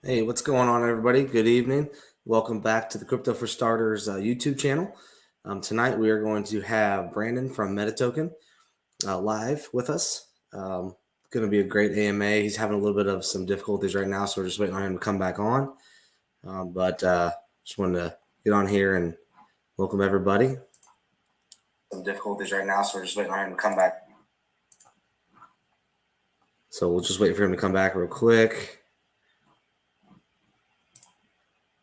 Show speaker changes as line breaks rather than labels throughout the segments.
Hey, what's going on, everybody? Good evening. Welcome back to the Crypto for Starters YouTube channel. Tonight, we are going to have Brandon from Medi live with us. Going to be a great AMA. He's having a little bit of some difficulties right now, so we're just waiting on him to come back on. But just wanted to get on here and welcome everybody. Some difficulties right now, so we're just waiting on him to come back. So we'll just wait for him to come back real quick.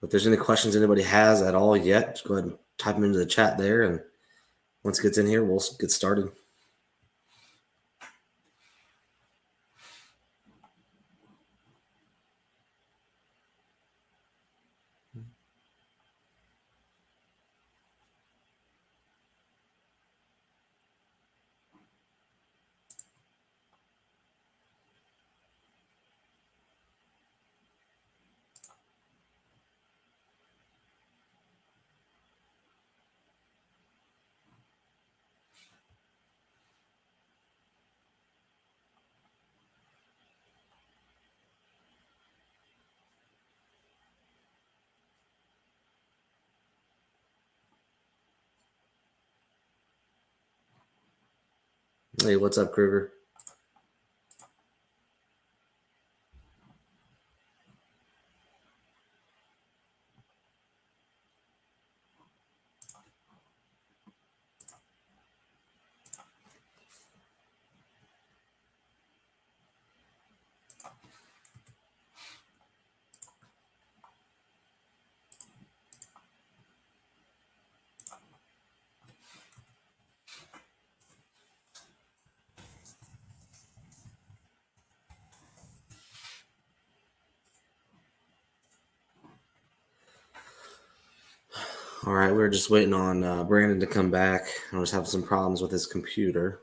If there's any questions anybody has at all yet, just go ahead and type them into the chat there. And once it gets in here, we'll get started. Hey, what's up, Kruger? All right, we're just waiting on Brandon to come back. I was having some problems with his computer.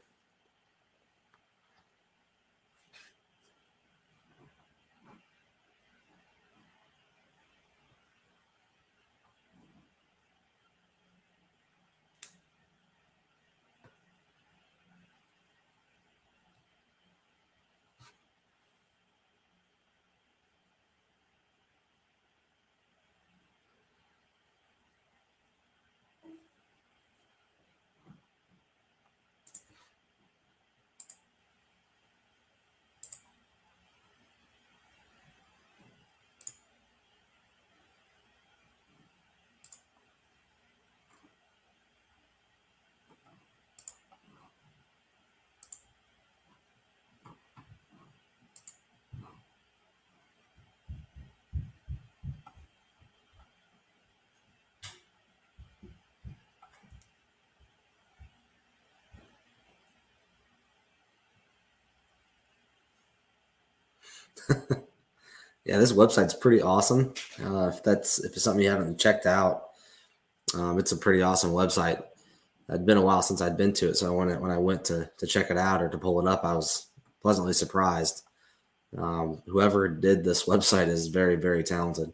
Yeah, this website's pretty awesome. If it's something you haven't checked out, it's a pretty awesome website. It'd been a while since I'd been to it, so when I went to check it out or to pull it up, I was pleasantly surprised. Whoever did this website is very, very talented.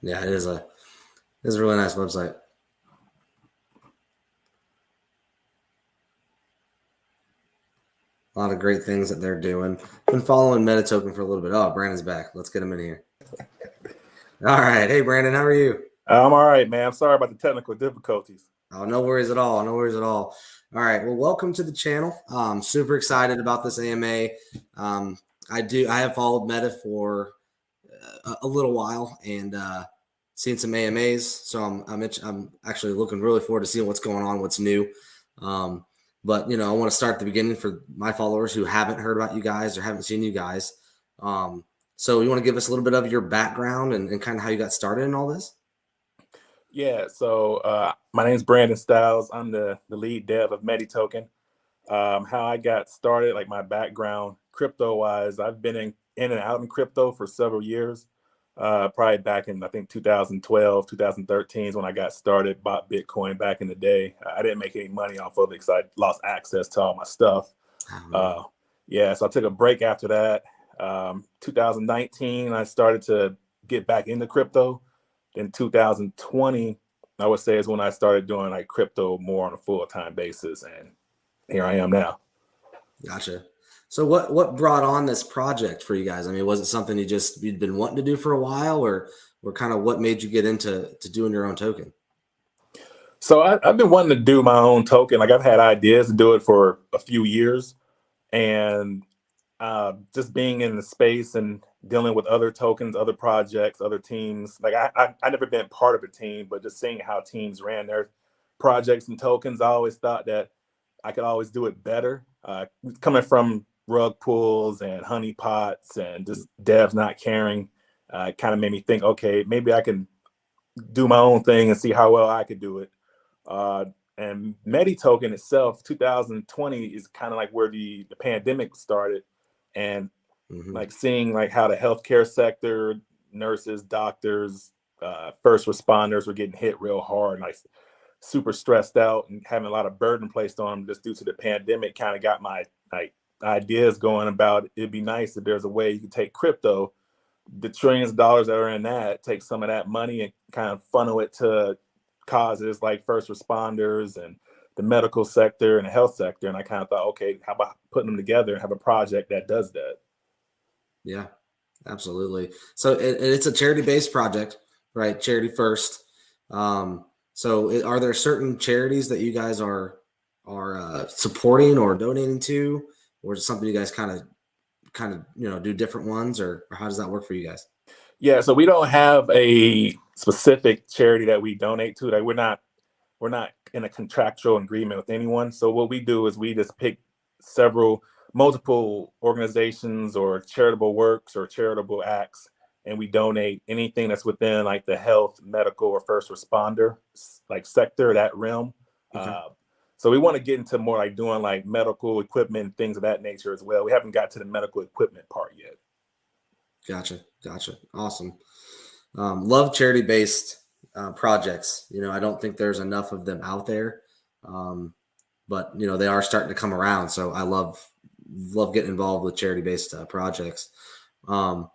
Yeah, it is a really nice website. A lot of great things that they're doing. Been following Medi for a little bit. Oh, Brandon's back. Let's get him in here. All right. Hey, Brandon, how are you?
I'm all right, man. I'm sorry about the technical difficulties.
Oh, no worries at all. No worries at all. All right. Well, welcome to the channel. Super excited about this AMA. Um, I have followed Meta for a little while and seen some AMAs. So I'm actually looking really forward to seeing what's going on, what's new. Um, but I want to start at the beginning for my followers who haven't heard about you guys or haven't seen you guys. Um, so you want to give us a little bit of your background and kind of how you got started in all this?
Yeah, so my name's Brandon Styles. I'm the lead dev of Medi. How I got started, like my background crypto wise, I've been in and out in crypto for several years. Probably back in I think 2012, 2013 is when I got started, bought Bitcoin back in the day. I didn't make any money off of it because I lost access to all my stuff.
Oh, man.
Uh, yeah, so I took a break after that. 2019, I started to get back into crypto. In 2020, I would say is when I started doing like crypto more on a full-time basis, and here I am now.
Gotcha. So what brought on this project for you guys? I mean, was it something you'd been wanting to do for a while, or kind of what made you get into doing your own token?
So I've been wanting to do my own token. Like I've had ideas to do it for a few years, and just being in the space and dealing with other tokens, other projects, other teams. Like I never been part of a team, but just seeing how teams ran their projects and tokens, I always thought that I could always do it better. Coming from rug pulls and honeypots and just devs not caring, kind of made me think, okay, maybe I can do my own thing and see how well I could do it. Uh, and Medi token itself, 2020 is kind of like where the pandemic started, and
Hmm.
like seeing like how the healthcare sector, nurses, doctors, first responders were getting hit real hard, like super stressed out and having a lot of burden placed on them just due to the pandemic. Kind of got my like ideas going about it'd be nice if there's a way you could take crypto, the trillions of dollars that are in that, take some of that money and kind of funnel it to causes like first responders and the medical sector and the health sector. And I kind of thought, okay, how about putting them together and have a project that does that?
Yeah, absolutely. So it's a charity-based project, right? Charity first. So are there certain charities that you guys are supporting or donating to, or is it something you guys kind of do different ones, or how does that work for you guys?
Yeah, so we don't have a specific charity that we donate to. Like we're not in a contractual agreement with anyone. So what we do is we just pick multiple organizations or charitable works or charitable acts, and we donate anything that's within like the health, medical, or first responder like sector, that realm.
Okay.
Uh, so we want to get into more like doing like medical equipment, things of that nature as well. We haven't got to the medical equipment part yet.
Gotcha. Gotcha. Awesome. Love charity based projects. I don't think there's enough of them out there, um, but they are starting to come around. So I love getting involved with charity based projects. Um,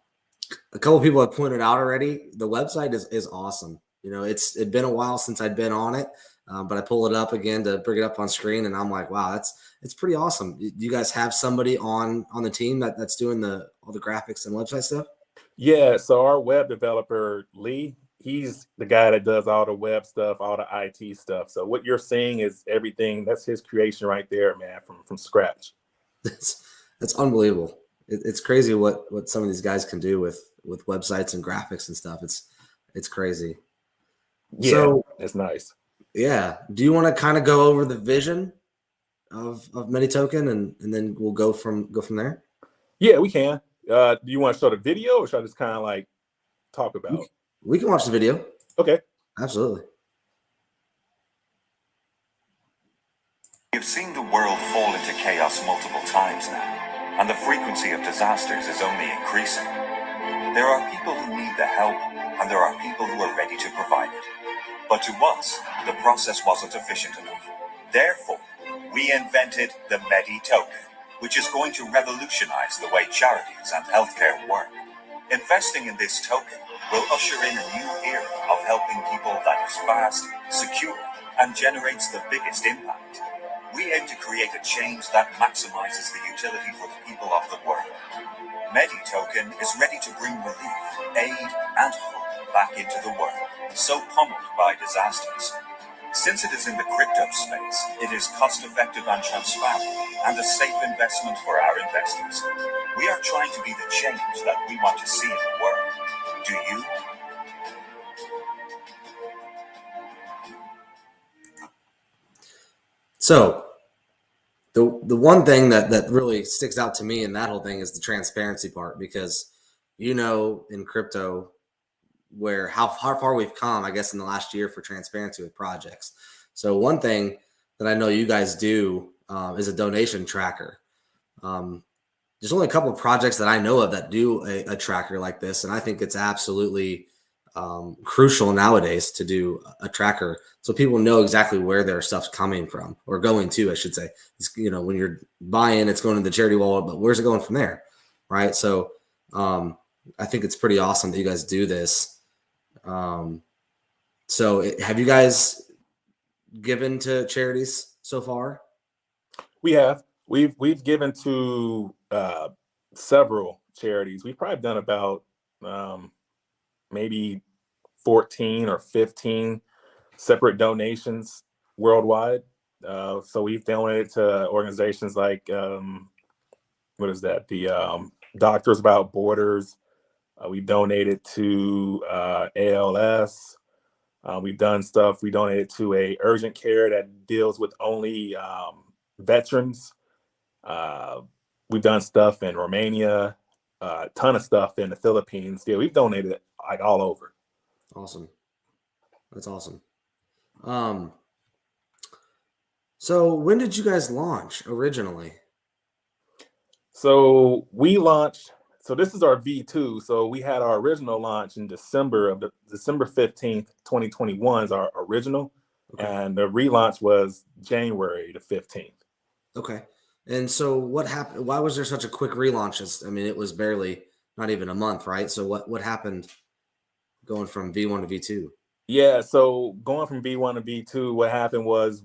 a couple of people have pointed out already. The website is awesome. It'd been a while since I'd been on it, but I pull it up again to bring it up on screen, and I'm like, wow, it's pretty awesome. You guys have somebody on the team that's doing all the graphics and website stuff?
Yeah, so our web developer, Lee, he's the guy that does all the web stuff, all the IT stuff. So what you're seeing is everything, that's his creation right there, man, from scratch.
That's that's unbelievable. It's crazy what some of these guys can do with websites and graphics and stuff. It's crazy.
Yeah,
So
it's nice.
yeah, do you want to kind of go over the vision of MediToken and then we'll go from there?
Yeah, we can. Do you want to show the video or should I just kind of like talk
We,
about?
we can watch the video.
Okay.
Absolutely.
We've seen the world fall into chaos multiple times now, and the frequency of disasters is only increasing. There are people who need the help, and there are people who are ready to provide it. But to us, the process wasn't efficient enough. Therefore, we invented the Medi token, which is going to revolutionize the way charities and healthcare work. Investing in this token will usher in a new era of helping people that is fast, secure, and generates the biggest impact. We aim to create a change that maximizes the utility for the people of the world. Medi token is ready to bring relief, aid, and hope back into the world, so pummeled by disasters. Since it is in the crypto space, it is cost-effective and transparent, and a safe investment for our investors. We are trying to be the change that we want to see in the world. Do you?
So the one thing that really sticks out to me in that whole thing is the transparency part, because in crypto where how far we've come, I guess, in the last year for transparency with projects. So one thing that I know you guys do is a donation tracker. Um, there's only a couple of projects that I know of that do a tracker like this, and I think it's absolutely crucial nowadays to do a tracker so people know exactly where their stuff's coming from, or going to, I should say. It's, when you're buying, it's going to the charity wallet, but where's it going from there, right? So I think it's pretty awesome that you guys do this. Have you guys given to charities so far?
We have. We've given to several charities. We've probably done about maybe 14 or 15 separate donations worldwide. So we've donated to organizations like what is that? The Doctors Without Borders. We've donated to ALS. We've done stuff. We donated to a urgent care that deals with only veterans. We've done stuff in Romania, a ton of stuff in the Philippines. Yeah, we've donated like all over.
Awesome. That's awesome. So when did you guys launch originally?
So we launched. So this is our V2. So we had our original launch in December 15th, 2021 is our original.
Okay.
And the relaunch was January the 15th.
Okay. And so what happened? Why was there such a quick relaunch? It was barely, not even a month, right? So what happened going from V1 to V2?
Yeah, so going from V1 to V2, what happened was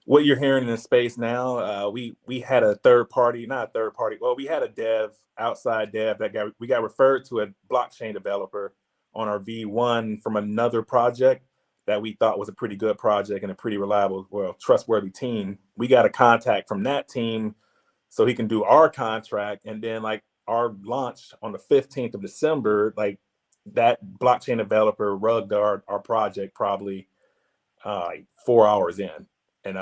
what you're hearing in the space now, we had a third party, not a third party. Well, we had a outside dev we got referred to a blockchain developer on our V1 from another project that we thought was a pretty good project and a pretty reliable, trustworthy team. We got a contact from that team so he can do our contract. And then like our launch on the 15th of December, like that blockchain developer rugged our project probably like 4 hours in. And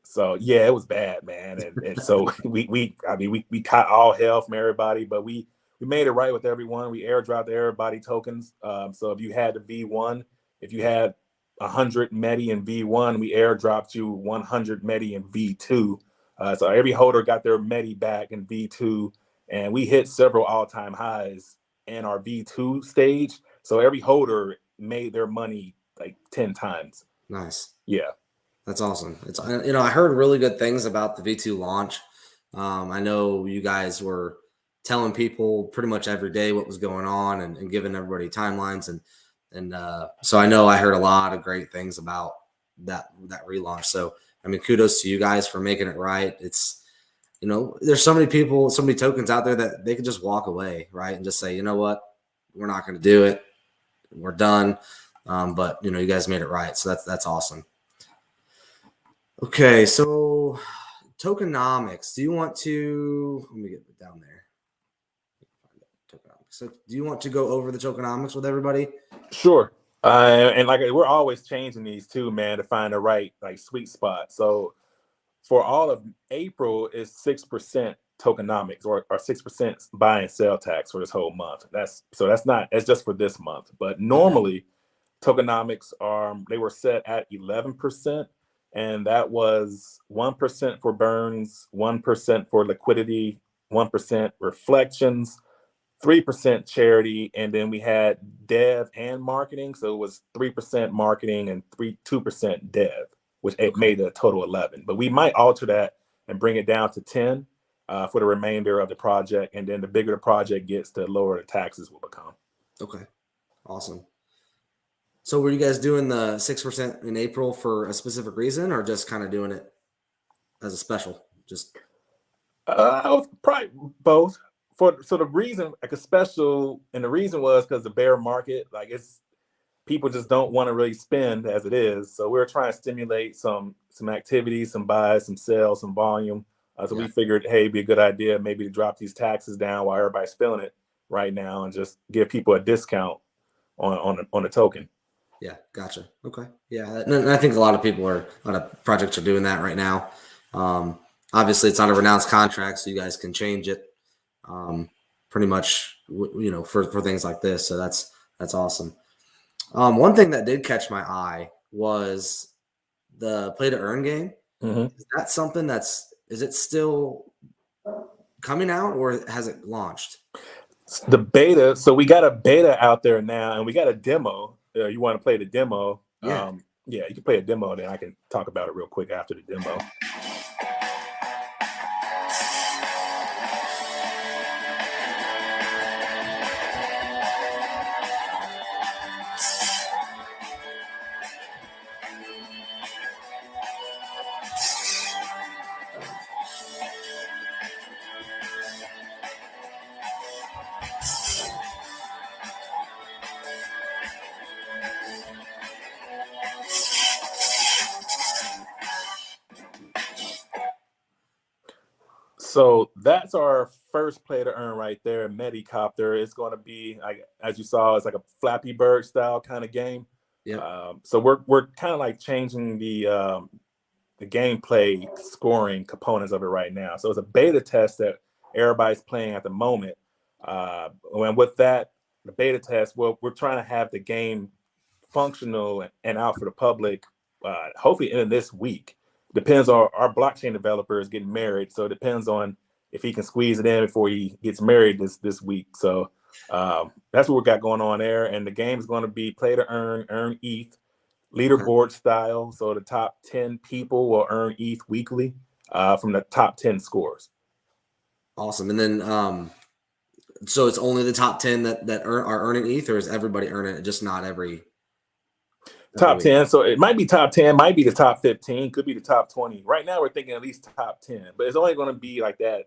so yeah, it was bad, man. And so we caught all hell from everybody, but we made it right with everyone. We airdropped everybody tokens. So if you had the V1, if you had 100 Medi in V1, we airdropped you 100 Medi in V2. So every holder got their Medi back in V2, and we hit several all-time highs in our V2 stage. So every holder made their money like 10 times.
Nice.
Yeah.
That's awesome. It's I heard really good things about the V2 launch. I know you guys were telling people pretty much every day what was going on and giving everybody timelines, and so I know I heard a lot of great things about that relaunch. So kudos to you guys for making it right. It's there's so many people, so many tokens out there that they could just walk away, right, and just say, you know what, we're not going to do it, we're done. But you guys made it right, so that's awesome. Okay, so tokenomics. Do you want to let me get it down there? So, do you want to go over the tokenomics with everybody?
Sure. And like we're always changing these too, man, to find the right like sweet spot. So for all of April is 6% tokenomics or 6% buy and sell tax for this whole month. That's just for this month. But normally tokenomics they were set at 11%. And that was 1% for burns, 1% for liquidity, 1% reflections, 3% charity, and then we had dev and marketing. So it was 3% marketing and 2% dev, which made a total 11. But we might alter that and bring it down to 10 for the remainder of the project. And then the bigger the project gets, the lower the taxes will become.
Okay, awesome. So were you guys doing the 6% in April for a specific reason, or just kind of doing it as a special? Just
was probably both. So the reason, like a special, and the reason was because the bear market, like people just don't want to really spend as it is. So we're trying to stimulate some activity, some buys, some sales, some volume. So
Yeah.
we figured, hey, it'd be a good idea maybe to drop these taxes down while everybody's feeling it right now, and just give people a discount on a token.
Yeah, gotcha. Okay. Yeah, and I think a lot of projects are doing that right now. Um, Obviously, it's not a renounced contract, so you guys can change it pretty much, for things like this. So that's awesome. One thing that did catch my eye was the play to earn game.
Mm-hmm.
Is that something is it still coming out or has it launched?
The beta. So we got a beta out there now, and we got a demo. You want to play the demo?
Yeah.
Yeah, you can play a demo, then I can talk about it real quick after the demo. So that's our first play to earn right there, Medi. It's going to be, like, as you saw, it's like a Flappy Bird style kind of game.
Yep.
So we're kind of like changing the gameplay scoring components of it right now. So it's a beta test that everybody's playing at the moment. And with that, the beta test, well, we're trying to have the game functional and out for the public, hopefully in this week. Depends on our blockchain developer is getting married, so it depends on if he can squeeze it in before he gets married this week. So that's what we got going on there. And the game is going to be play to earn ETH,
Okay.
leaderboard style. So the top 10 people will earn ETH weekly from the top 10 scores.
Awesome. And then so it's only the top 10 are earning ETH, or is everybody earning it? Just not every
Top
week?
10. So it might be top 10, might be the top 15, could be the top 20. Right now we're thinking at least top 10, but it's only going to be like that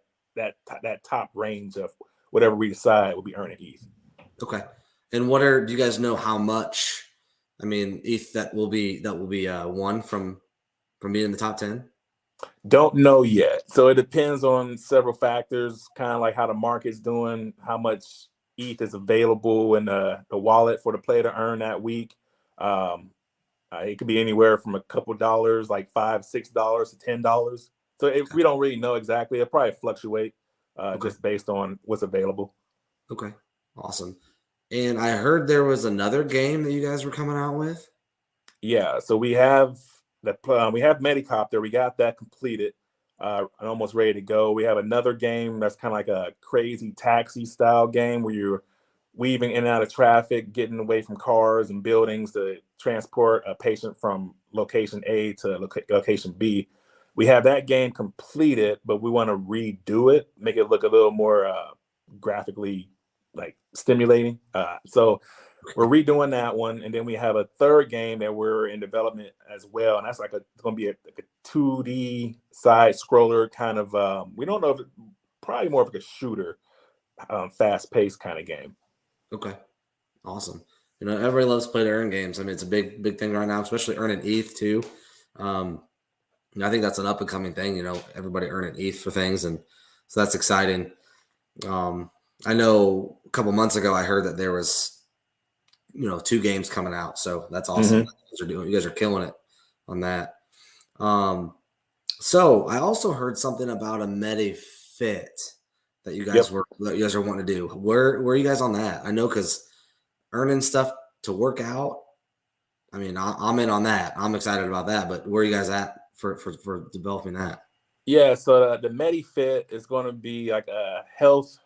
top range of whatever we decide will be earning ETH.
Okay. And do you guys know how much? I mean, ETH that will be won from being in the top 10?
Don't know yet. So it depends on several factors, kind of like how the market's doing, how much ETH is available in the wallet for the player to earn that week. It could be anywhere from a couple dollars, like $5, $6 to $10. So we don't really know exactly. It'll probably fluctuate just based on what's available.
Okay. Awesome. And I heard there was another game that you guys were coming out with.
Yeah. So we have Medicopter. We got that completed and almost ready to go. We have another game that's kind of like a crazy taxi style game where you're weaving in and out of traffic, getting away from cars and buildings to transport a patient from location A to location B. We have that game completed, but we want to redo it, make it look a little more graphically like stimulating. So we're redoing that one, and then we have a third game that we're in development as well, and that's it's going to be like a 2D side scroller kind of. We don't know if probably more of like a shooter, fast paced kind of game.
Okay. Awesome. Everybody loves play to earn games. I mean, it's a big thing right now, especially earning ETH too. I think that's an up and coming thing. Everybody earning ETH for things, and so that's exciting. I know a couple months ago I heard that there was 2 games coming out, so that's awesome.
Mm-hmm.
You guys are killing it on that. So I also heard something about a Medi Fit that you guys
Yep.
are wanting to do. Where are you guys on that? I know, because earning stuff to work out. I mean, I'm in on that. I'm excited about that. But where are you guys at for developing that?
Yeah, so the MediFit is going to be like a health,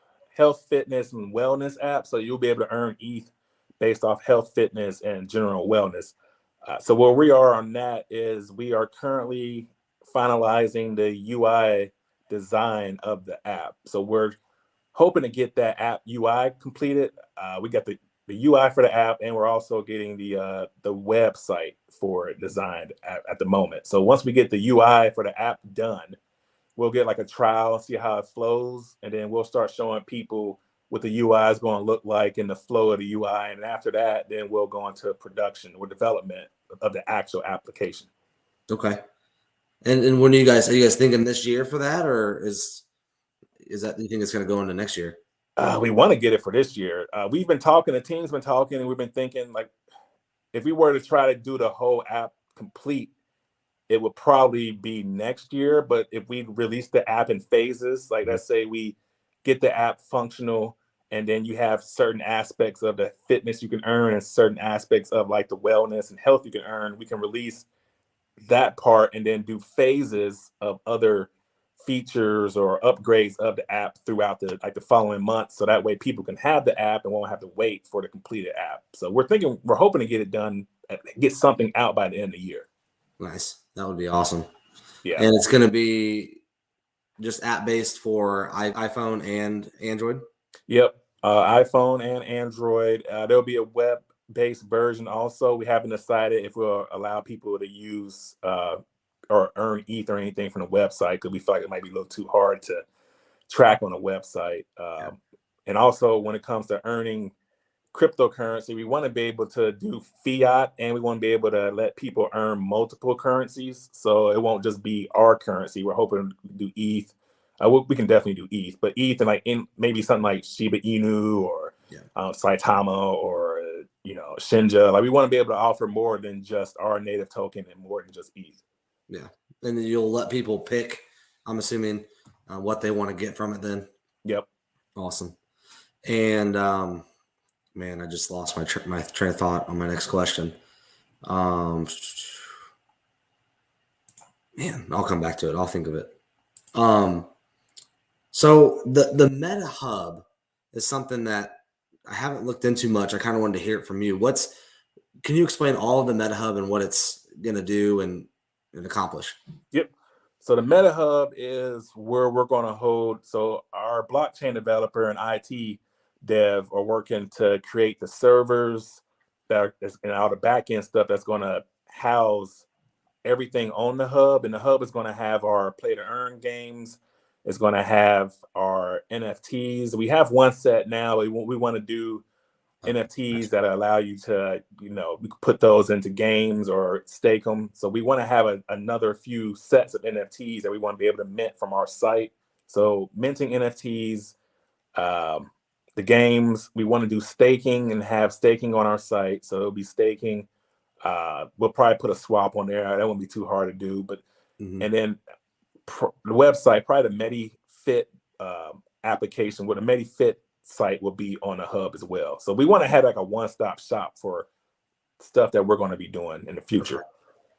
fitness, and wellness app. So you'll be able to earn ETH based off health, fitness, and general wellness. So where we are on that is we are currently finalizing the UI design of the app. So we're hoping to get that app UI completed. We got the UI for the app, and we're also getting the website for it designed at the moment. So once we get the UI for the app done, we'll get like a trial, see how it flows, and then we'll start showing people what the UI is going to look like and the flow of the UI. And after that, then we'll go into production or development of the actual application.
Okay. And when are you guys thinking this year for that, or is that you think it's going to go into next year?
We want to get it for this year. We've been talking, the team's been talking, and we've been thinking, like, if we were to try to do the whole app complete, it would probably be next year. But if we release the app in phases, like let's say we get the app functional, and then you have certain aspects of the fitness you can earn and certain aspects of like the wellness and health you can earn, we can release that part and then do phases of other features or upgrades of the app throughout the following months, so that way people can have the app and won't have to wait for the completed app. So we're hoping to get it done, get something out by the end of the year.
Nice. That would be awesome.
Yeah.
And it's going to be just app based for iPhone and Android.
Yep. iPhone and Android. There'll be a web-based version also. We haven't decided if we'll allow people to use or earn ETH or anything from the website, because we feel like it might be a little too hard to track on a website. And also, when it comes to earning cryptocurrency, we want to be able to do fiat, and we want to be able to let people earn multiple currencies. So it won't just be our currency. We're hoping to do ETH. We can definitely do ETH, but ETH and like maybe something like Shiba Inu or Saitama or Shinja. Like, we want to be able to offer more than just our native token and more than just ETH.
Yeah, and then you'll let people pick, I'm assuming, what they want to get from it then.
Yep.
Awesome. And man, I just lost my train of thought on my next question. Man, I'll come back to it. I'll think of it. So the Meta Hub is something that I haven't looked into much. I kind of wanted to hear it from you. Can you explain all of the Meta Hub and what it's going to do and accomplish?
Yep. So the Meta Hub is where we're going to hold. So our blockchain developer and IT dev are working to create the servers and all the backend stuff that's going to house everything on the hub. And the hub is going to have our play to earn games. It's going to have our NFTs. We have one set now. We want to do NFTs that allow you to, put those into games or stake them. So we want to have another few sets of NFTs that we want to be able to mint from our site. So minting NFTs, the games, we want to do staking and have staking on our site. So it'll be staking. We'll probably put a swap on there. That won't be too hard to do. But and then the website, probably the Medi Fit application, where the Medi Fit site will be on the hub as well. So we want to have like a one-stop shop for stuff that we're going to be doing in the future.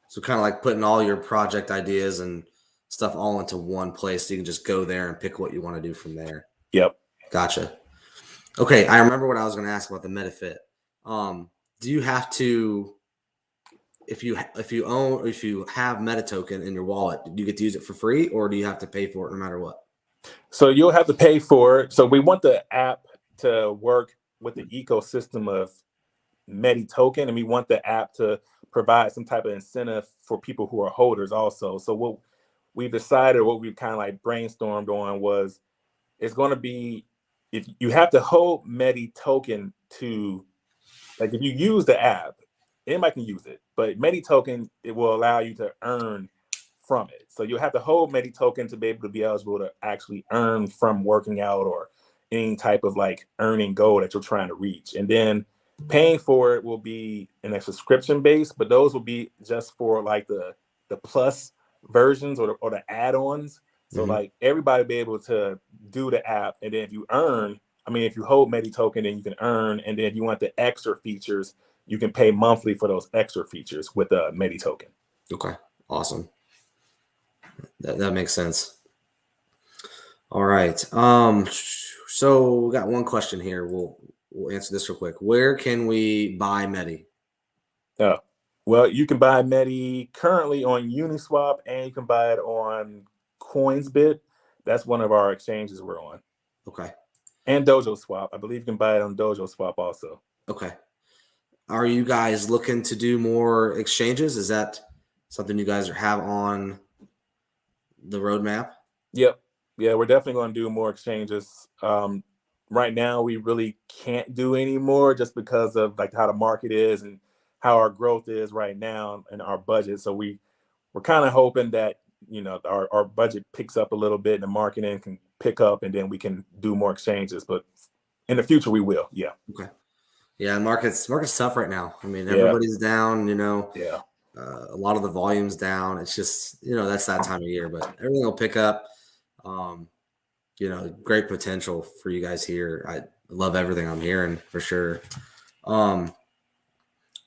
So kind of like putting all your project ideas and stuff all into one place, so you can just go there and pick what you want to do from there.
Yep.
Gotcha. Okay, I remember what I was going to ask about the MetaFit. Do you have to, if you have Meta token in your wallet, do you get to use it for free, or do you have to pay for it no matter what?
So you'll have to pay for it. So we want the app to work with the ecosystem of Medi token, and we want the app to provide some type of incentive for people who are holders also. So what we've decided, what we've kind of like brainstormed on, was it's going to be, if you have to hold Medi token to, like, if you use the app, anybody can use it, but Medi token, it will allow you to earn from it. So you'll have to hold Medi token to be able to be eligible to actually earn from working out or any type of like earning goal that you're trying to reach. And then paying for it will be in a subscription base, but those will be just for like the plus versions or the add-ons. So like everybody will be able to do the app, and then if you hold Medi token, then you can earn. And then if you want the extra features, you can pay monthly for those extra features with a Medi token.
Okay, awesome. That makes sense. All right. So we got one question here. We'll answer this real quick. Where can we buy Medi?
Well, you can buy Medi currently on Uniswap, and you can buy it on Coinsbit. That's one of our exchanges we're on.
Okay.
And Dojo Swap. I believe you can buy it on Dojo Swap also.
Okay. Are you guys looking to do more exchanges? Is that something you guys have on the roadmap?
Yep. Yeah, we're definitely going to do more exchanges. right now we really can't do anymore just because of like how the market is and how our growth is right now and our budget. So we're kind of hoping that our budget picks up a little bit and the marketing can pick up and then we can do more exchanges. But in the future we will. Yeah.
Okay. Yeah, market's tough right now. I mean,
Yeah.
everybody's down.
Yeah.
A lot of the volume's down. It's just that's that time of year, but everything will pick up. Um, Great potential for you guys here. I love everything I'm hearing for sure.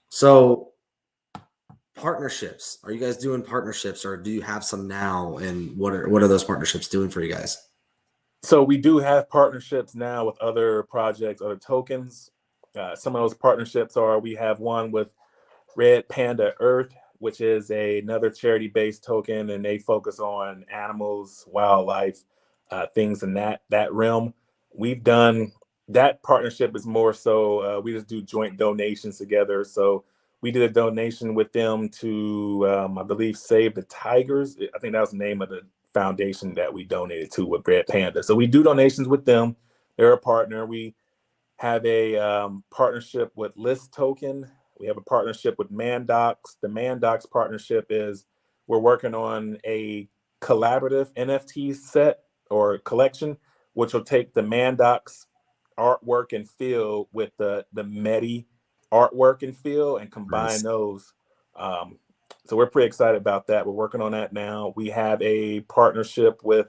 So partnerships. Are you guys doing partnerships, or do you have some now? And what are those partnerships doing for you guys?
So we do have partnerships now with other projects, other tokens. Some of those partnerships are, we have one with Red Panda Earth, which is another charity-based token, and they focus on animals, wildlife, things in that realm. We've done that partnership is more so we just do joint donations together. So we did a donation with them to I believe Save the Tigers. I think that was the name of the foundation that we donated to with Red Panda. So we do donations with them. They're a partner. We have a partnership with List Token. We have a partnership with Mandocs. The Mandocs partnership is we're working on a collaborative NFT set or collection, which will take the Mandocs artwork and feel with the Medi artwork and feel and combine
Nice.
those. So we're pretty excited about that. We're working on that now. We have a partnership with,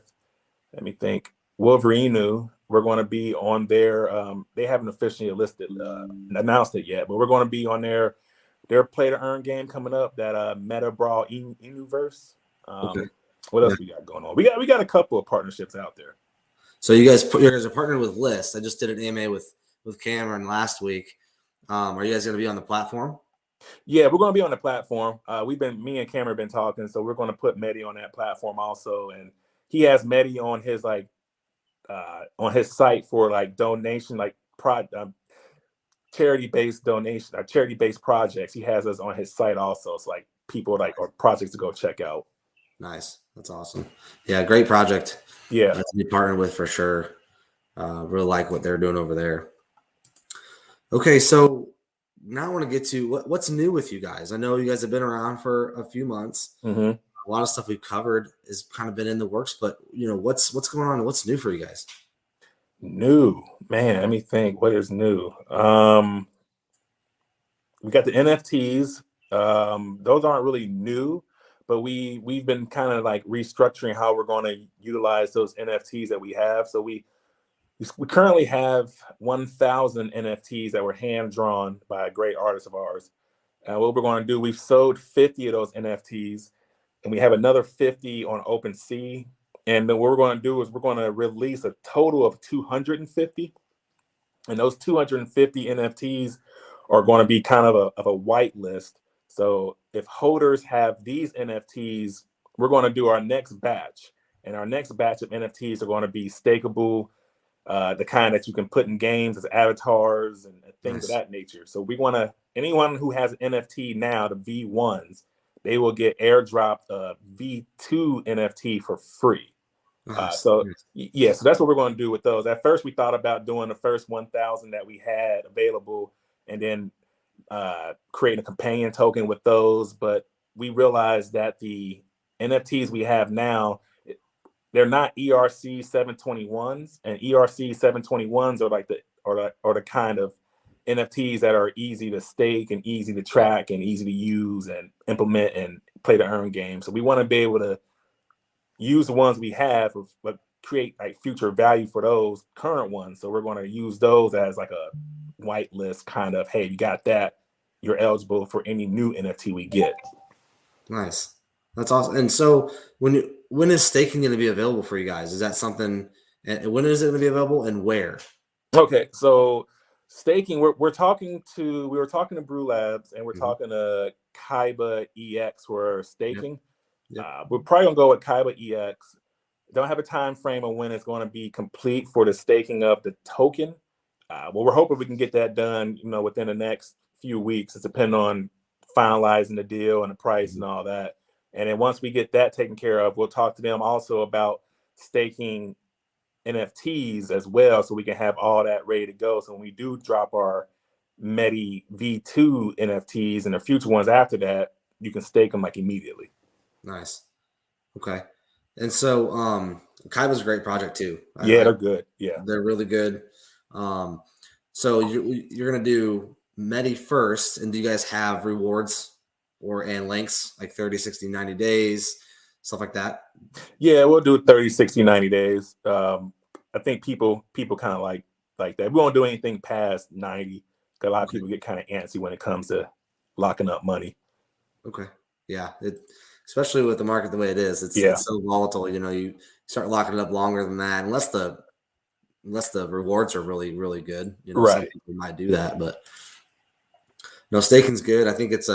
let me think, Wolverine. We're going to be on their they haven't officially listed announced it yet, but we're going to be on their play to earn game coming up, that Meta Brawl Universe.
Okay.
What else we got going on? We got a couple of partnerships out there.
So you guys are partnered with List. I just did an AMA with Cameron last week. Are you guys going to be on the platform?
Yeah, we're going to be on the platform. Me and Cameron have been talking, so we're going to put Medi on that platform also, and he has Medi on his on his site for like donation, like charity-based donation or charity-based projects. He has us on his site also. It's like people or projects to go check out.
Nice. That's awesome. Yeah, great project.
Yeah.
To be partnered with for sure. Really like what they're doing over there. Okay, so now I want to get to what's new with you guys. I know you guys have been around for a few months.
Mm-hmm.
A lot of stuff we've covered has kind of been in the works, but what's going on? What's new for you guys?
New, man. Let me think. What is new? We got the NFTs. Those aren't really new, but we've been kind of like restructuring how we're going to utilize those NFTs that we have. So we currently have 1,000 NFTs that were hand drawn by a great artist of ours. What we're going to do, we've sold 50 of those NFTs, and we have another 50 on OpenSea. And then what we're going to do is we're going to release a total of 250. And those 250 NFTs are going to be kind of a white list. So if holders have these NFTs, we're going to do our next batch. And our next batch of NFTs are going to be stakeable, the kind that you can put in games as avatars and things of that nature. So we want to, anyone who has an NFT now, the V1s, they will get airdropped a V2 NFT for free. So that's what we're going to do with those. At first, we thought about doing the first 1,000 that we had available, and then creating a companion token with those. But we realized that the NFTs we have now, they're not ERC 721s, and ERC 721s are like the kind of NFTs that are easy to stake and easy to track and easy to use and implement and play to earn games. So we want to be able to use the ones we have, but create like future value for those current ones. So we're going to use those as like a whitelist kind of, hey, you got that, you're eligible for any new NFT we get.
Nice. That's awesome. And so when is staking going to be available for you guys? Is that something, and when is it going to be available and where?
Okay, so staking, we were talking to Brew Labs, and we're talking to Kaiba EX for staking. Yep. We're probably gonna go with Kaiba EX. Don't have a time frame on when it's going to be complete for the staking of the token. Well, we're hoping we can get that done, within the next few weeks. It's depending on finalizing the deal and the price and all that. And then once we get that taken care of, we'll talk to them also about staking NFTs as well, so we can have all that ready to go. So when we do drop our Medi V2 NFTs and the future ones after that, you can stake them like immediately.
Nice. Okay. And so Kaiba's a great project too.
Yeah, they're good. Yeah.
They're really good. So you're gonna do Medi first, and do you guys have rewards and links like 30, 60, 90 days, stuff like that?
Yeah, we'll do 30, 60, 90 days. I think people kind of like that. We won't do anything past 90 because a lot of people get kind of antsy when it comes to locking up money.
Okay. Yeah. Especially with the market the way it is, it's so volatile. You start locking it up longer than that, unless the rewards are really, really good. Some people might do that, but no, staking's good. I think it's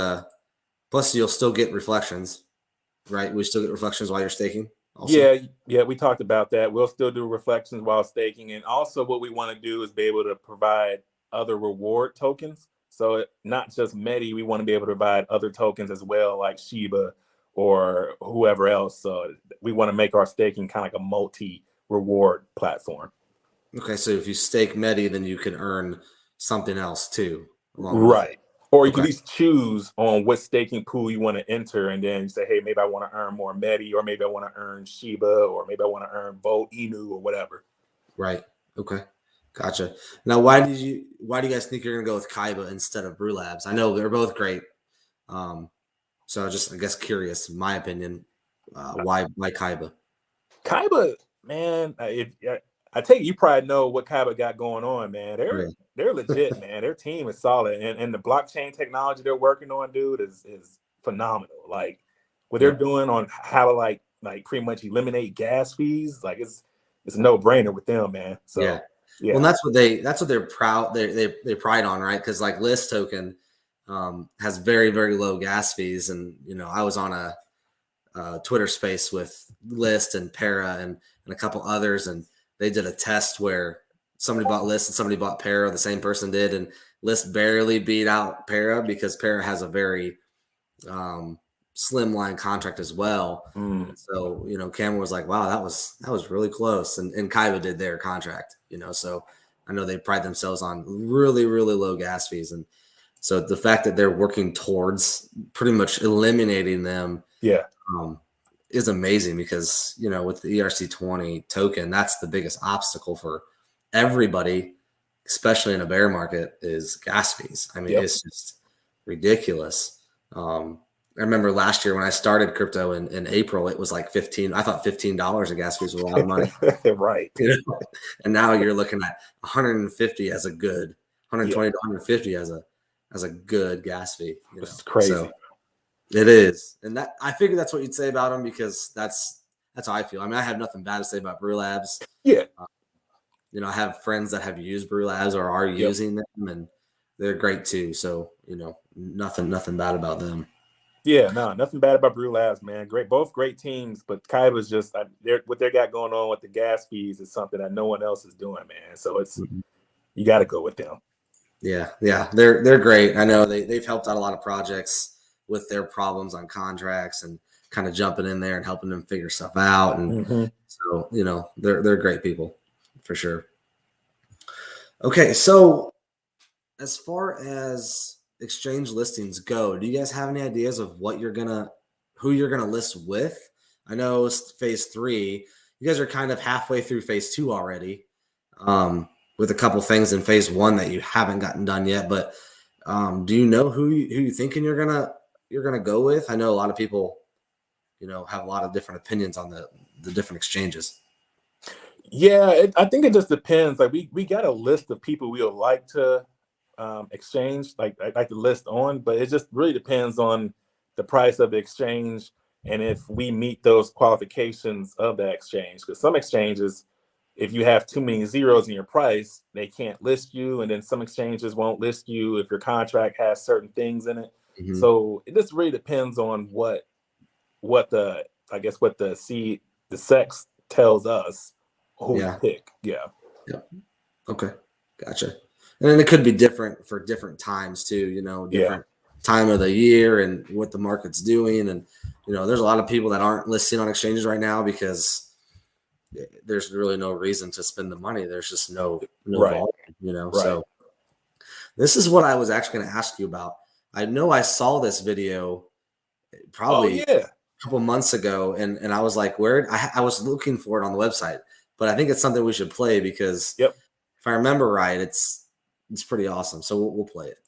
plus you'll still get reflections, right? We still get reflections while you're staking.
Also. Yeah, we talked about that. We'll still do reflections while staking, and also what we want to do is be able to provide other reward tokens. So not just Medi, we want to be able to provide other tokens as well, like Shiba or whoever else. So we want to make our staking kind of like a multi-reward platform.
Okay, so if you stake Medi, then you can earn something else too.
Right. Or you can at least choose on what staking pool you want to enter, and then you say, hey, maybe I want to earn more Medi, or maybe I want to earn Shiba, or maybe I want to earn Volt Inu or whatever.
Right. Okay. Gotcha. Now, why do you guys think you're gonna go with Kaiba instead of Brew Labs? I know they're both great. So just, I guess, curious, in my opinion, why Kaiba?
Kaiba, man, I take it you probably know what Kaiba got going on, man. They're legit, man. Their team is solid, and the blockchain technology they're working on, dude, is phenomenal. Like what they're doing on how to like pretty much eliminate gas fees, like it's a no brainer with them, man. So yeah.
Well, that's what they're proud they pride on, right? Because like List token has very, very low gas fees, and I was on a Twitter space with List and Para and a couple others, and they did a test where somebody bought List and somebody bought Para. The same person did, and List barely beat out Para because Para has a very slim line contract as well. So Cameron was like, "Wow, that was really close," and Kaiba did their contract. So I know they pride themselves on really, really low gas fees, and so the fact that they're working towards pretty much eliminating them, is amazing because with the ERC20 token, that's the biggest obstacle for everybody, especially in a bear market, is gas fees. I mean, it's just ridiculous. I remember last year when I started crypto in April, it was like 15. I thought $15 of gas fees was a lot of money.
Right.
And now you're looking at 150 as a good, 120 to 150 as a good gas fee.
It's crazy. So
it is. And that, I figured that's what you'd say about them, because that's how I feel. I mean, I have nothing bad to say about Brew Labs.
Yeah.
I have friends that have used Brew Labs or are using them, and they're great too. So, nothing bad about them.
Yeah, no, nothing bad about Brew Labs, man. Both great teams, but Kaiba's just what they got going on with the gas fees is something that no one else is doing, man. So it's you got to go with them.
Yeah, they're great. I know they've helped out a lot of projects with their problems on contracts and kind of jumping in there and helping them figure stuff out. And so they're great people for sure. Okay, so as far as exchange listings go, do you guys have any ideas of who you're gonna list with? I know it's phase 3. You guys are kind of halfway through phase 2 already, with a couple things in phase 1 that you haven't gotten done yet. But do you know who you thinking you're gonna go with? I know a lot of people, have a lot of different opinions on the different exchanges.
Yeah, I think it just depends. Like we got a list of people we would like to exchange, like the list on, but it just really depends on the price of the exchange and if we meet those qualifications of that exchange. Because some exchanges, if you have too many zeros in your price, they can't list you, and then some exchanges won't list you if your contract has certain things in it. So it just really depends on what the sex tells us who we pick. Yeah.
Okay, gotcha. And then it could be different for different times too, different time of the year and what the market's doing. And, there's a lot of people that aren't listing on exchanges right now because there's really no reason to spend the money. There's just no
Right.
volume, you know.
Right.
So this is what I was actually going to ask you about. I know I saw this video
Oh
probably
yeah.
a couple months ago, and I was like, where I was looking for it on the website, but I think it's something we should play because
Yep.
if I remember right, it's pretty awesome. So we'll play it.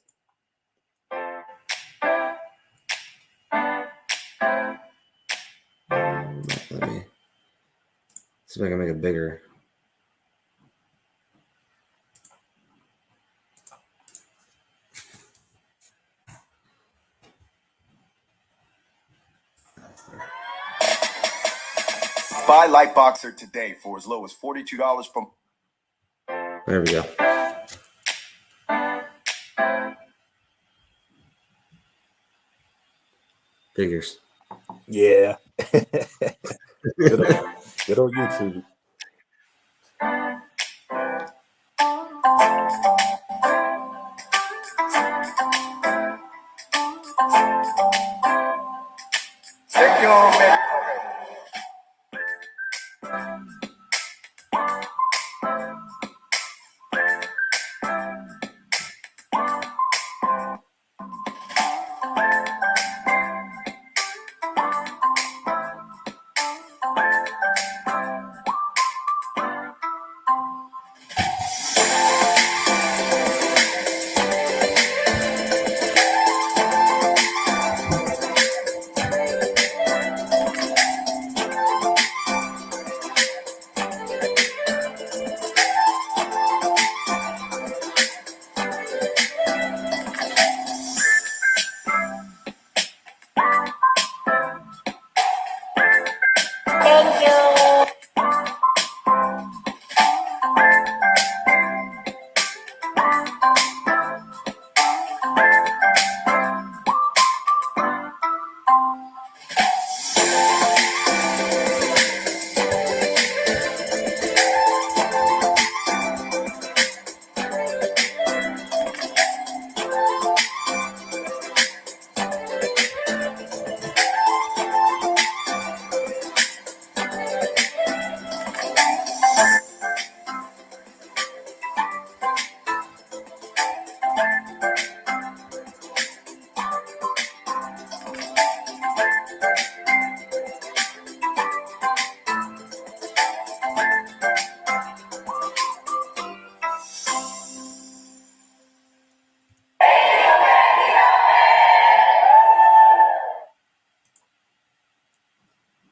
Let me see if I can make it bigger.
Buy Lightboxer today for as low as $42 from.
There we go. Figures.
Yeah. Good old YouTube.
Take your Medi.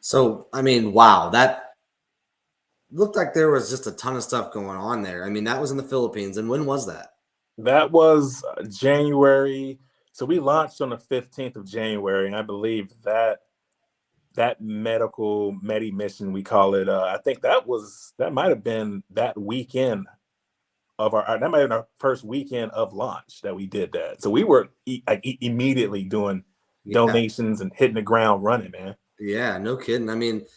So, I mean, wow, that looked like there was just a ton of stuff going on there. I mean, that was in the Philippines. And when was that?
That was January. So we launched on the 15th of January, and I believe that medical Medi mission, we call it, I think that might have been that weekend of that might have been our first weekend of launch that we did that. So we were immediately doing
Yeah.
donations and hitting the ground running, man.
Yeah, no kidding. I mean,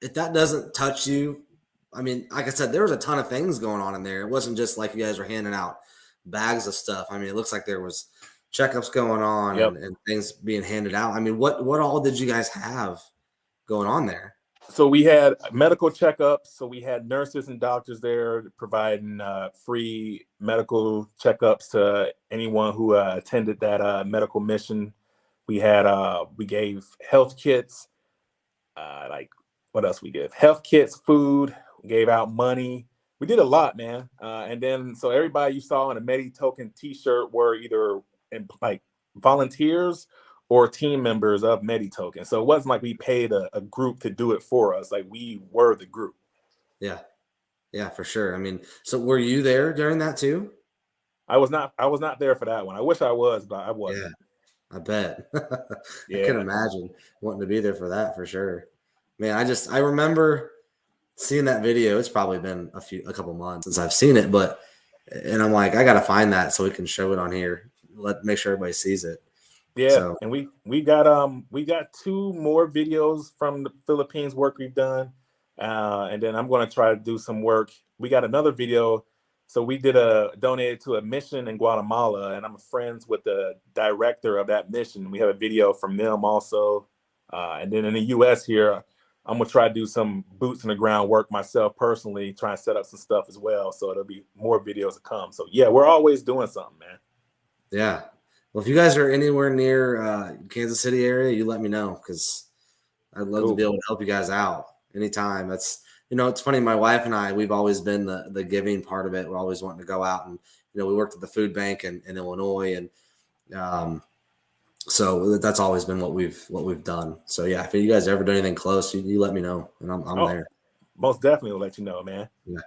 if that doesn't touch you, I mean, like I said, there was a ton of things going on in there. It wasn't just like you guys were handing out bags of stuff. I mean, it looks like there was checkups going on
Yep.
and things being handed out. I mean, what all did you guys have going on there?
So we had medical checkups. So we had nurses and doctors there providing free medical checkups to anyone who attended that medical mission. We had we gave health kits, like what else we gave? Health kits, food. We gave out money. We did a lot, man. And then so everybody you saw in a Medi Token T-shirt were either like volunteers or team members of Medi Token. So it wasn't like we paid a group to do it for us. Like we were the group.
Yeah. Yeah, for sure. I mean, so were you there during that too?
I was not there for that one. I wish I was, but I wasn't.
Yeah, I bet. I can
Yeah.
imagine wanting to be there for that for sure. Man, I remember seeing that video. It's probably been a couple months since I've seen it, but and I'm like, I gotta find that so we can show it on here. Make sure everybody sees it.
Yeah,
So
and we got two more videos from the Philippines work we've done, and then I'm going to try to do some work. We got another video, so we donated to a mission in Guatemala, and I'm friends with the director of that mission. We have a video from them also, and then in the U.S. here, I'm gonna try to do some boots in the ground work myself personally, try and set up some stuff as well. So there'll be more videos to come. So yeah, we're always doing something, man.
Yeah. Well, if you guys are anywhere near Kansas City area, you let me know because I'd love to
Cool.
be able to help you guys out anytime. That's it's funny. My wife and I, we've always been the giving part of it. We're always wanting to go out and we worked at the food bank in Illinois, and so that's always been what we've done. So yeah, if you guys ever do anything close, you let me know, and I'm
Oh,
there.
most definitely will let you know, man.
Yeah,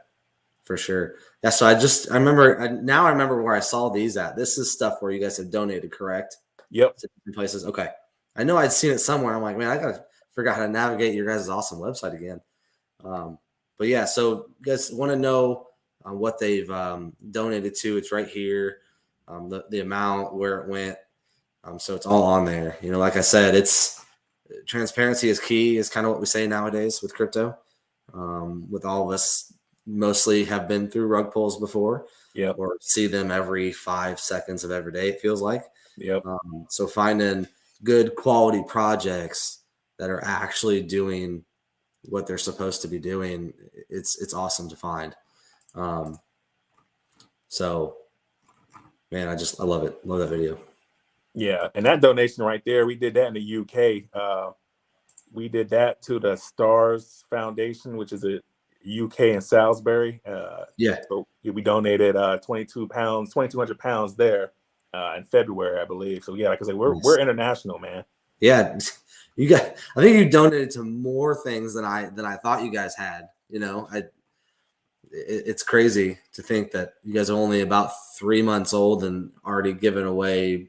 for sure. Yeah. So I remember now I remember where I saw these at. This is stuff where you guys have donated, correct?
Yep.
To different places. Okay. I know I'd seen it somewhere. I'm like, man, I gotta figure out how to navigate your guys' awesome website again. But yeah, so you guys want to know what they've donated to? It's right here. The amount, where it went. So it's all on there. Like I said, it's transparency is key. Is kind of what we say nowadays with crypto. With all of us, mostly have been through rug pulls before,
Yep.
or see them every 5 seconds of every day. It feels like.
Yep.
So finding good quality projects that are actually doing what they're supposed to be doing, it's awesome to find. So man, I love it. Love that video.
Yeah, and that donation right there, we did that in the UK. We did that to the Stars Foundation, which is a UK in Salisbury.
Yeah.
So we donated 2,200 pounds there in February, I believe. So yeah, like I said, we're
Nice.
international, man.
Yeah, I think you donated to more things than I thought you guys had. It's crazy to think that you guys are only about 3 months old and already giving away,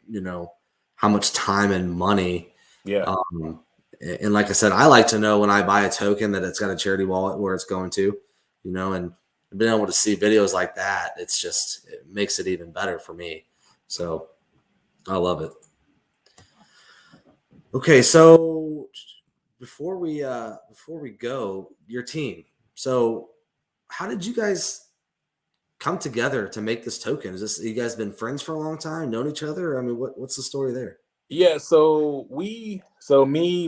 how much time and money.
Yeah.
And like I said, I like to know when I buy a token that it's got a charity wallet where it's going to, and being able to see videos like that, it makes it even better for me. So I love it. Okay, so before we go, your team. So how did you guys come together to make this token? Is this, you guys been friends for a long time, known each other? I mean, what's the story there?
Yeah, so me,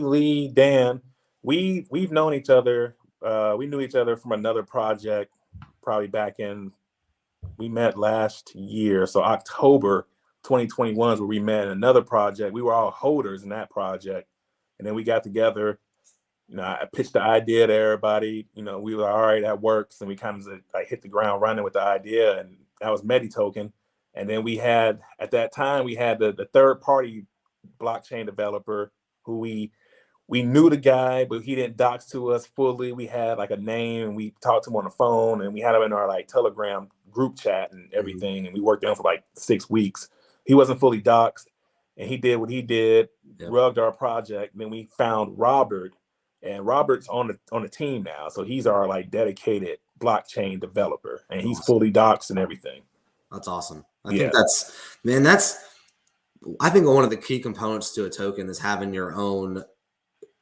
Lee, Dan, we've known each other. We knew each other from another project, probably back in, we met last year. So October 2021 is where we met in another project. We were all holders in that project. And then we got together. I pitched the idea to everybody. We were all right, that works. And we kind of like hit the ground running with the idea. And that was Medi token. And then at that time, we had the third party blockchain developer who we knew the guy, but he didn't dox to us fully. We had like a name, and we talked to him on the phone, and we had him in our like Telegram group chat and everything. And we worked on him for like 6 weeks. He wasn't fully doxed, and he did what he did,
Yep.
rugged our project. And then we found Robert, and Robert's on the team now. So he's our like dedicated blockchain developer, and he's
Awesome.
fully doxed and everything.
That's awesome. I
Yeah.
think I think one of the key components to a token is having your own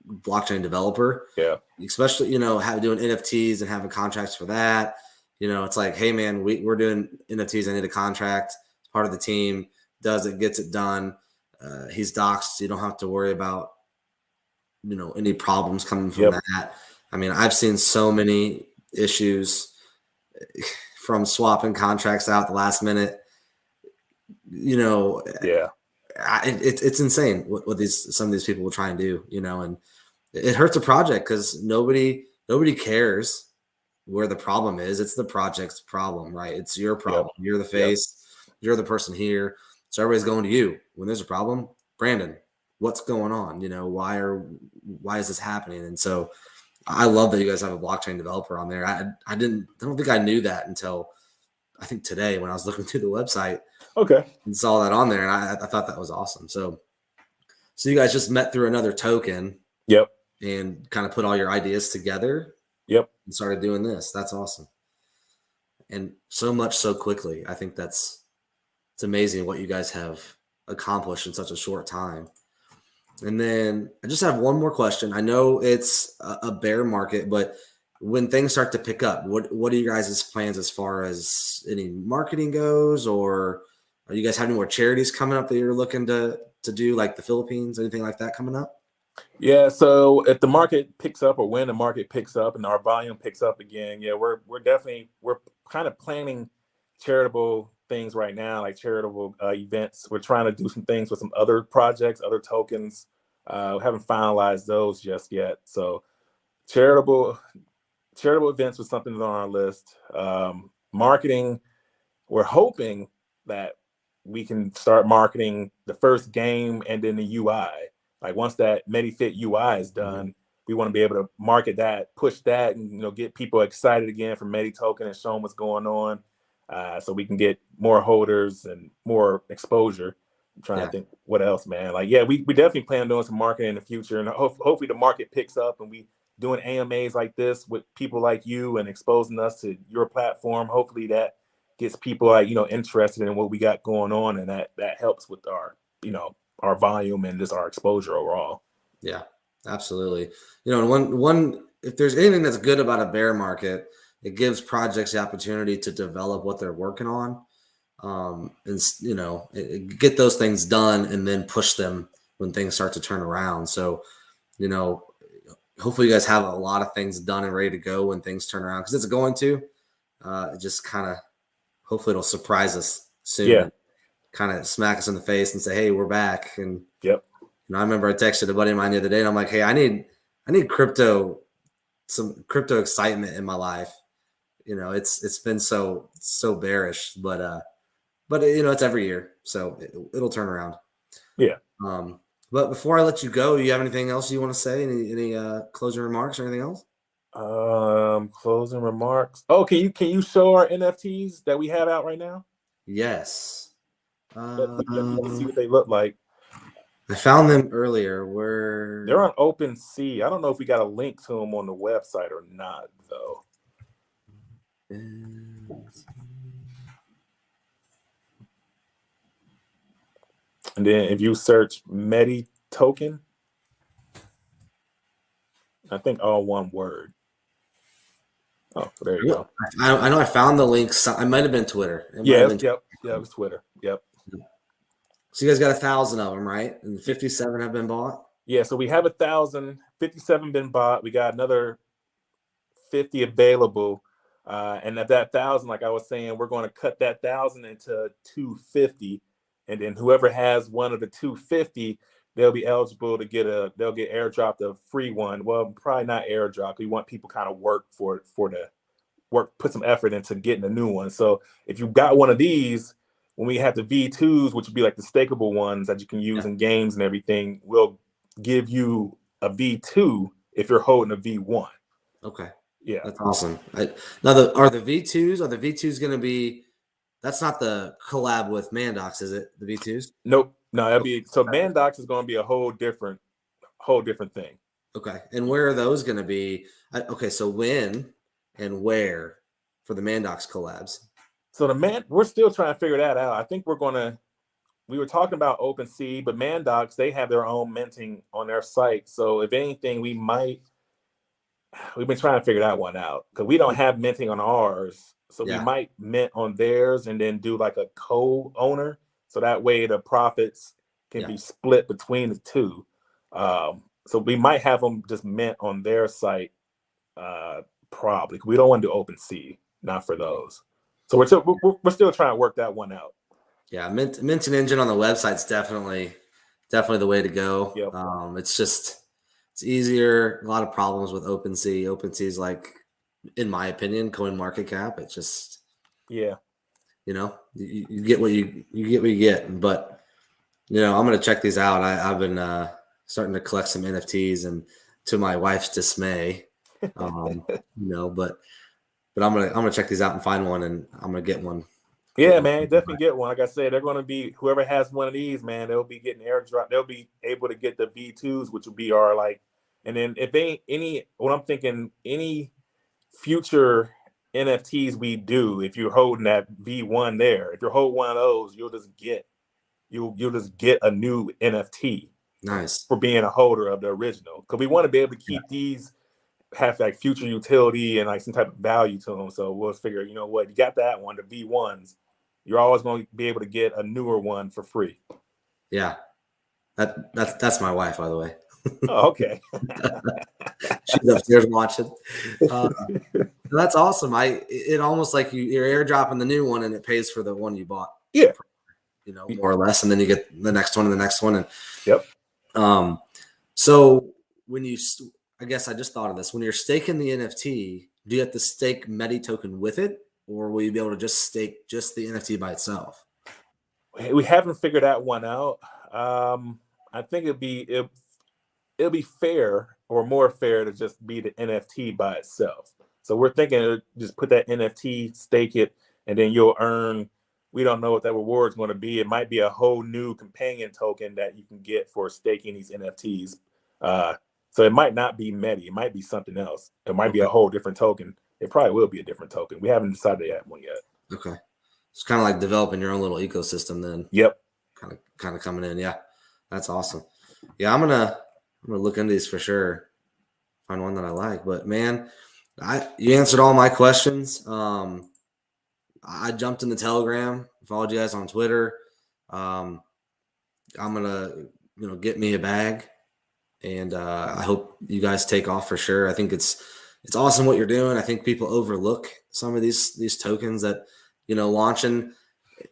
blockchain developer.
Yeah.
Especially, doing NFTs and having contracts for that. It's like, hey man, we're doing NFTs. I need a contract. Part of the team does it, gets it done. He's doxed, so you don't have to worry about, any problems coming from
Yep.
that. I mean, I've seen so many issues from swapping contracts out the last minute.
Yeah.
It's insane what some of these people will try and do, and it hurts a project because nobody cares where the problem is. It's the project's problem, right? It's your problem.
Yep.
You're the face. You're the person here. So everybody's going to you when there's a problem. Brandon, what's going on? Why is this happening? And so I love that you guys have a blockchain developer on there. I don't think I knew that until I think today when I was looking through the website.
Okay.
And saw that on there, and I thought that was awesome. So you guys just met through another token.
Yep.
And kind of put all your ideas together.
Yep.
And started doing this. That's awesome. And so much so quickly. I think it's amazing what you guys have accomplished in such a short time. And then I just have one more question. I know it's a bear market, but when things start to pick up, what are you guys' plans as far as any marketing goes, or are you guys having more charities coming up that you're looking to do, like the Philippines, anything like that coming up?
Yeah, so if the market picks up, or when the market picks up and our volume picks up again, yeah, we're kind of planning charitable things right now, like charitable events. We're trying to do some things with some other projects, other tokens. We haven't finalized those just yet. So charitable charitable events was something that's on our list. Marketing, we're hoping that we can start marketing the first game and then the UI. Like once that MediFit UI is done, we want to be able to market that, push that, and get people excited again for Medi Token and show them what's going on, so we can get more holders and more exposure. I'm trying to think what else, man. Like, yeah, we definitely plan on doing some marketing in the future, and hopefully the market picks up and we doing AMAs like this with people like you and exposing us to your platform. Hopefully that gets people interested in what we got going on, and that helps with our our volume and just our exposure overall.
Yeah, absolutely. And one if there's anything that's good about a bear market, it gives projects the opportunity to develop what they're working on, and get those things done and then push them when things start to turn around. So, you know, hopefully you guys have a lot of things done and ready to go when things turn around, because it's going to. It just kind of hopefully it'll surprise us soon.
Yeah.
And kind of smack us in the face and say, "Hey, we're back." And
yep.
I remember I texted a buddy of mine the other day, and I'm like, "Hey, I need some crypto excitement in my life." It's been so bearish, but it's every year, so it'll turn around.
Yeah.
But before I let you go, do you have anything else you want to say? Any closing remarks or anything else?
Closing remarks. Oh, can you show our NFTs that we have out right now?
Yes.
Let me see what they look like.
I found them earlier.
They're on OpenSea. I don't know if we got a link to them on the website or not, though. And then if you search Medi Token, I think all one word. Oh, there you go.
I know I found the links. I might have been Twitter.
Yeah, it was Twitter. Yep.
So you guys got 1,000 of them, right? And 57 have been bought?
Yeah, so we have 1,000, 57 been bought. We got another 50 available. And at that 1,000, like I was saying, we're going to cut that 1,000 into 250. And then whoever has one of the 250, they'll be eligible to they'll get airdropped a free one. Well, probably not airdrop. We want people kind of work put some effort into getting a new one. So if you got one of these, when we have the V2s, which would be like the stakeable ones that you can use in games and everything, we'll give you a V2 if you're holding a V1.
Okay.
Yeah.
That's awesome. Now, are the V2s going to be, that's not the collab with Mandox, is it? The V2s?
Nope. No, that'd be, so Mandox is going to be a whole different thing.
Okay. And where are those going to be? Okay. So when and where for the Mandox collabs?
So we're still trying to figure that out. I think we were talking about OpenSea, but Mandox, they have their own minting on their site. So if anything, we've been trying to figure that one out, because we don't have minting on ours. So we might mint on theirs and then do like a co-owner. So that way the profits can be split between the two. So we might have them just mint on their site, probably. We don't want to do OpenSea, not for those. So we're still trying to work that one out.
Yeah, mint and engine on the website's definitely the way to go.
Yep.
It's easier. A lot of problems with OpenSea. OpenSea is like, in my opinion, coin market cap. It's just you get what you get. But I'm gonna check these out. I've been starting to collect some NFTs, and to my wife's dismay, but I'm gonna check these out and find one, and I'm gonna get one.
Yeah, man, definitely get one. Like I said, they're going to be, whoever has one of these, man, they'll be getting airdrop. They'll be able to get the V2s, which will be our and then if I'm thinking, any future NFTs we do, if you're holding that V1 there, if you're holding one of those, you'll just get a new NFT.
Nice.
For being a holder of the original, because we want to be able to keep these, have like future utility and like some type of value to them. So we'll figure, you got that one, the V1s, you're always going to be able to get a newer one for free.
Yeah, that's my wife, by the way.
Oh, okay.
She's upstairs watching. Uh, that's awesome. It almost like you're airdropping the new one and it pays for the one you bought.
Yeah.
More or less, and then you get the next one and the next one. And
Yep.
So when I guess I just thought of this. When you're staking the NFT, do you have to stake Medi token with it, or will you be able to just stake just the NFT by itself?
We haven't figured that one out. I think it'll be fair or more fair to just be the NFT by itself. So we're thinking just put that NFT, stake it, and then you'll earn. We don't know what that reward is going to be. It might be a whole new companion token that you can get for staking these NFTs. So it might not be Medi. It might be something else. It might be a whole different token. It probably will be a different token. We haven't decided that one yet.
Okay. It's kind of like developing your own little ecosystem then.
Yep.
Kind of coming in. Yeah. That's awesome. Yeah, I'm gonna look into these for sure. Find one that I like. But man, you answered all my questions. I jumped in the Telegram, followed you guys on Twitter. I'm gonna get me a bag, and I hope you guys take off for sure. I think it's awesome what you're doing. I think people overlook some of these tokens that launching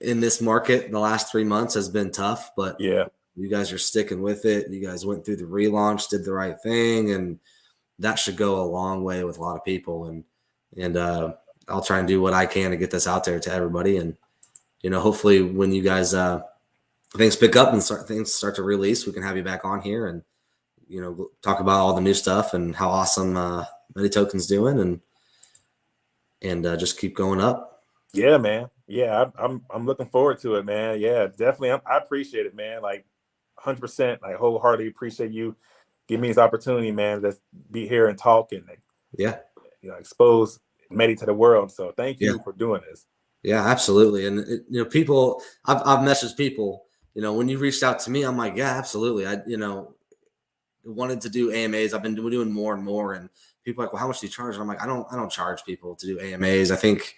in this market in the last 3 months has been tough, but
yeah,
you guys are sticking with it. You guys went through the relaunch, did the right thing, and that should go a long way with a lot of people. And I'll try and do what I can to get this out there to everybody. And hopefully when you guys things pick up and things start to release, we can have you back on here and talk about all the new stuff and how awesome Medi Token's doing, and just keep going up.
Yeah, man. Yeah, I'm looking forward to it, man. Yeah, definitely. I appreciate it, man. Like 100%. Like wholeheartedly appreciate you giving me this opportunity, man. To be here and talk and expose Medi to the world. So thank you for doing this.
Yeah, absolutely. And people, I've messaged people. When you reached out to me, I'm like, yeah, absolutely. I wanted to do AMAs. I've been doing more and more, and people are like, well, how much do you charge? And I'm like, I don't charge people to do AMAs. I think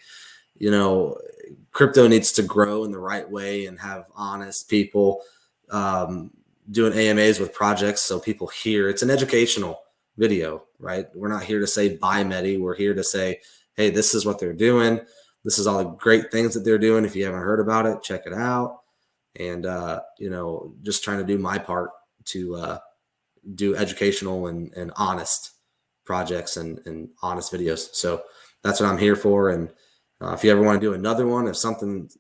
crypto needs to grow in the right way and have honest people doing AMAs with projects so people hear. It's an educational video, right? We're not here to say buy Medi. We're here to say, hey, this is what they're doing. This is all the great things that they're doing. If you haven't heard about it, check it out. And just trying to do my part to do educational and honest projects and honest videos. So that's what I'm here for. And if you ever want to do another one, if something,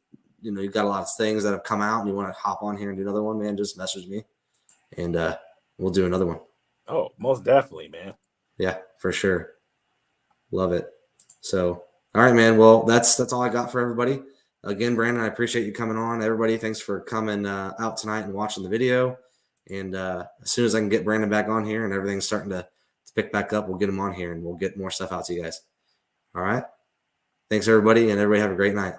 you've got a lot of things that have come out and you want to hop on here and do another one, man, just message me and we'll do another one.
Oh, most definitely, man.
Yeah, for sure. Love it. So, all right, man. Well, that's all I got for everybody. Again, Brandon, I appreciate you coming on. Everybody, thanks for coming out tonight and watching the video. And as soon as I can get Brandon back on here and everything's starting to pick back up, we'll get him on here and we'll get more stuff out to you guys. All right. Thanks, everybody, and everybody have a great night.